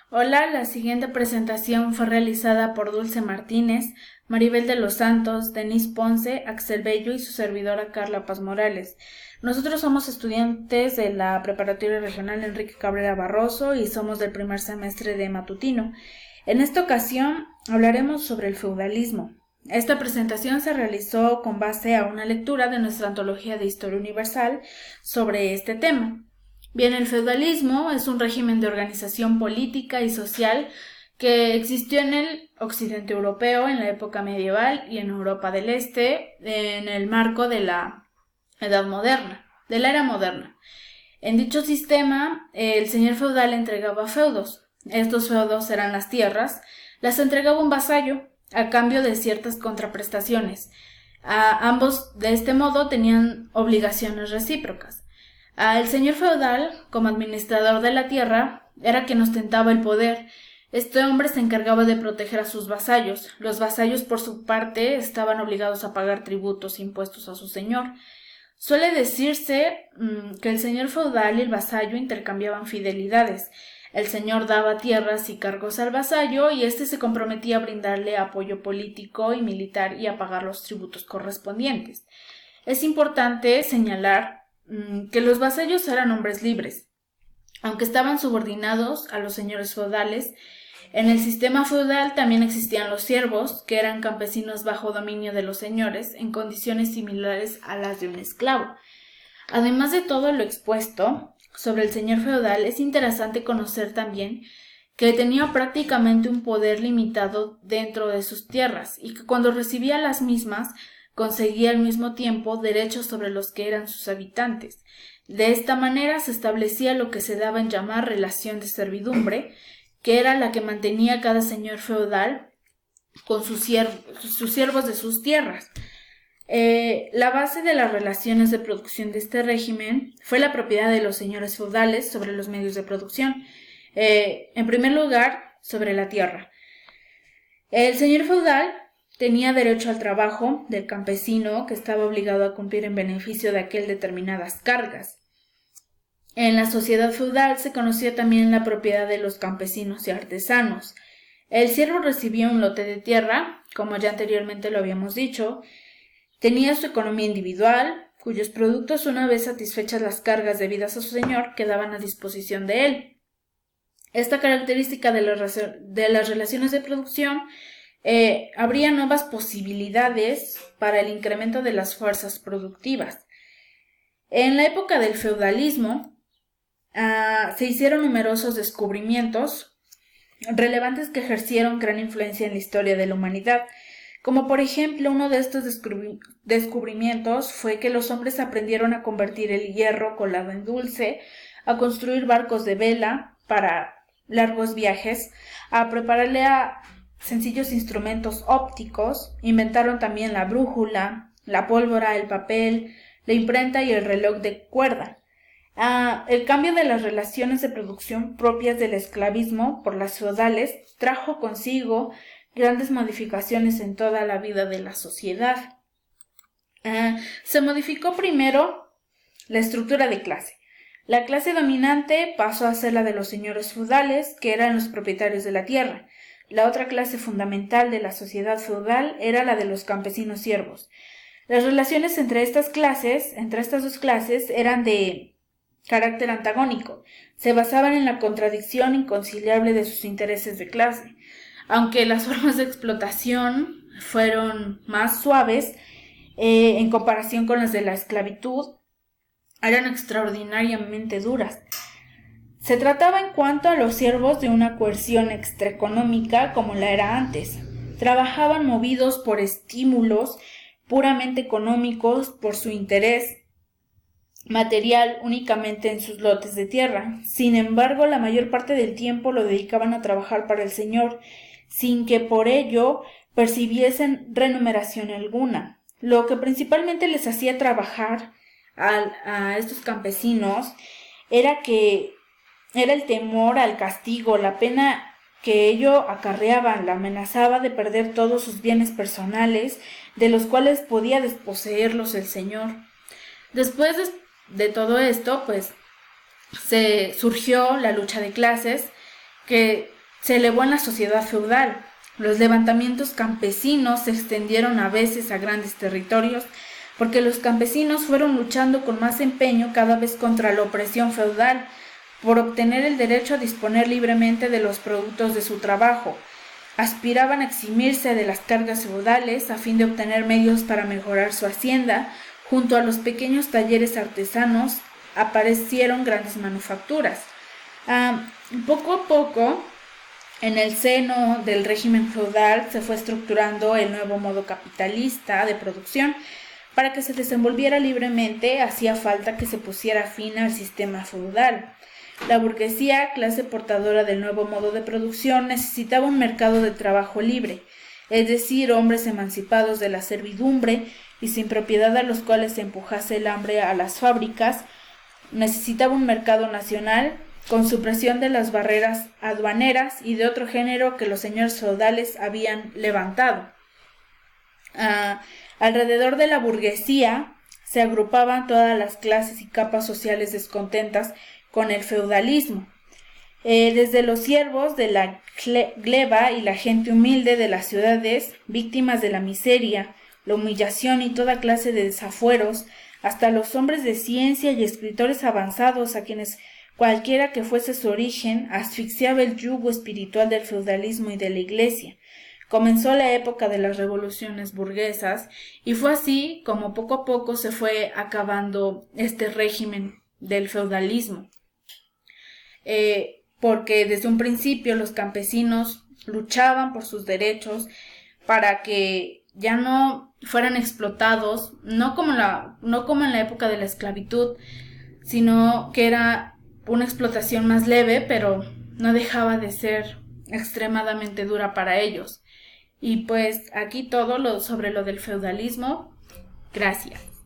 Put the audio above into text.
Hola, la siguiente presentación fue realizada por Dulce Martínez, Maribel de los Santos, Denise Ponce, Axel Bello y su servidora Carla Paz Morales. Nosotros somos estudiantes de la Preparatoria Regional Enrique Cabrera Barroso y somos del primer semestre de matutino. En esta ocasión hablaremos sobre el feudalismo. Esta presentación se realizó con base a una lectura de nuestra antología de Historia Universal sobre este tema. Bien, el feudalismo es un régimen de organización política y social que existió en el occidente europeo en la época medieval y en Europa del Este en el marco de la Edad Moderna, de la Era Moderna. En dicho sistema, el señor feudal entregaba feudos. Estos feudos eran las tierras, las entregaba un vasallo a cambio de ciertas contraprestaciones. Ambos, de este modo, tenían obligaciones recíprocas. El señor feudal, como administrador de la tierra, era quien ostentaba el poder. Este hombre se encargaba de proteger a sus vasallos. Los vasallos, por su parte, estaban obligados a pagar tributos e impuestos a su señor. Suele decirse que el señor feudal y el vasallo intercambiaban fidelidades. El señor daba tierras y cargos al vasallo y éste se comprometía a brindarle apoyo político y militar y a pagar los tributos correspondientes. Es importante señalar que los vasallos eran hombres libres, aunque estaban subordinados a los señores feudales. En el sistema feudal también existían los siervos, que eran campesinos bajo dominio de los señores, en condiciones similares a las de un esclavo. Además de todo lo expuesto sobre el señor feudal, es interesante conocer también que tenía prácticamente un poder limitado dentro de sus tierras y que cuando recibía las mismas conseguía al mismo tiempo derechos sobre los que eran sus habitantes. De esta manera se establecía lo que se daba en llamar relación de servidumbre, que era la que mantenía cada señor feudal con sus siervos de sus tierras. La base de las relaciones de producción de este régimen fue la propiedad de los señores feudales sobre los medios de producción. En primer lugar, sobre la tierra. El señor feudal tenía derecho al trabajo del campesino, que estaba obligado a cumplir en beneficio de aquel determinadas cargas. En la sociedad feudal se conocía también la propiedad de los campesinos y artesanos. El siervo recibía un lote de tierra, como ya anteriormente lo habíamos dicho, tenía su economía individual, cuyos productos, una vez satisfechas las cargas debidas a su señor, quedaban a disposición de él. Esta característica de las relaciones de producción habría nuevas posibilidades para el incremento de las fuerzas productivas. En la época del feudalismo se hicieron numerosos descubrimientos relevantes que ejercieron gran influencia en la historia de la humanidad. Como por ejemplo, uno de estos descubrimientos fue que los hombres aprendieron a convertir el hierro colado en dulce, a construir barcos de vela para largos viajes, a prepararle a sencillos instrumentos ópticos. Inventaron también la brújula, la pólvora, el papel, la imprenta y el reloj de cuerda. El cambio de las relaciones de producción propias del esclavismo por las feudales trajo consigo grandes modificaciones en toda la vida de la sociedad. Se modificó primero la estructura de clase. La clase dominante pasó a ser la de los señores feudales, que eran los propietarios de la tierra. La otra clase fundamental de la sociedad feudal era la de los campesinos siervos. Las relaciones entre estas dos clases, eran de carácter antagónico. Se basaban en la contradicción inconciliable de sus intereses de clase. Aunque las formas de explotación fueron más suaves en comparación con las de la esclavitud, eran extraordinariamente duras. Se trataba en cuanto a los siervos de una coerción extraeconómica como la era antes. Trabajaban movidos por estímulos puramente económicos, por su interés material únicamente en sus lotes de tierra. Sin embargo, la mayor parte del tiempo lo dedicaban a trabajar para el señor, sin que por ello percibiesen remuneración alguna. Lo que principalmente les hacía trabajar a estos campesinos era el temor al castigo, la pena que ello acarreaba, la amenazaba de perder todos sus bienes personales, de los cuales podía desposeerlos el señor. Después de todo esto, pues se surgió la lucha de clases, que se elevó en la sociedad feudal. Los levantamientos campesinos se extendieron a veces a grandes territorios, porque los campesinos fueron luchando con más empeño cada vez contra la opresión feudal, por obtener el derecho a disponer libremente de los productos de su trabajo. Aspiraban a eximirse de las cargas feudales a fin de obtener medios para mejorar su hacienda. Junto a los pequeños talleres artesanos aparecieron grandes manufacturas. Poco a poco, en el seno del régimen feudal se fue estructurando el nuevo modo capitalista de producción. Para que se desenvolviera libremente, hacía falta que se pusiera fin al sistema feudal. La burguesía, clase portadora del nuevo modo de producción, necesitaba un mercado de trabajo libre, es decir, hombres emancipados de la servidumbre y sin propiedad a los cuales se empujase el hambre a las fábricas. Necesitaba un mercado nacional con supresión de las barreras aduaneras y de otro género que los señores feudales habían levantado. Alrededor de la burguesía se agrupaban todas las clases y capas sociales descontentas con el feudalismo, desde los siervos de la gleba y la gente humilde de las ciudades, víctimas de la miseria, la humillación y toda clase de desafueros, hasta los hombres de ciencia y escritores avanzados a quienes, cualquiera que fuese su origen, asfixiaba el yugo espiritual del feudalismo y de la Iglesia. Comenzó la época de las revoluciones burguesas y fue así como poco a poco se fue acabando este régimen del feudalismo. Porque desde un principio los campesinos luchaban por sus derechos para que ya no fueran explotados, no como en la época de la esclavitud, sino que era una explotación más leve, pero no dejaba de ser extremadamente dura para ellos. Y pues aquí todo sobre lo del feudalismo. Gracias.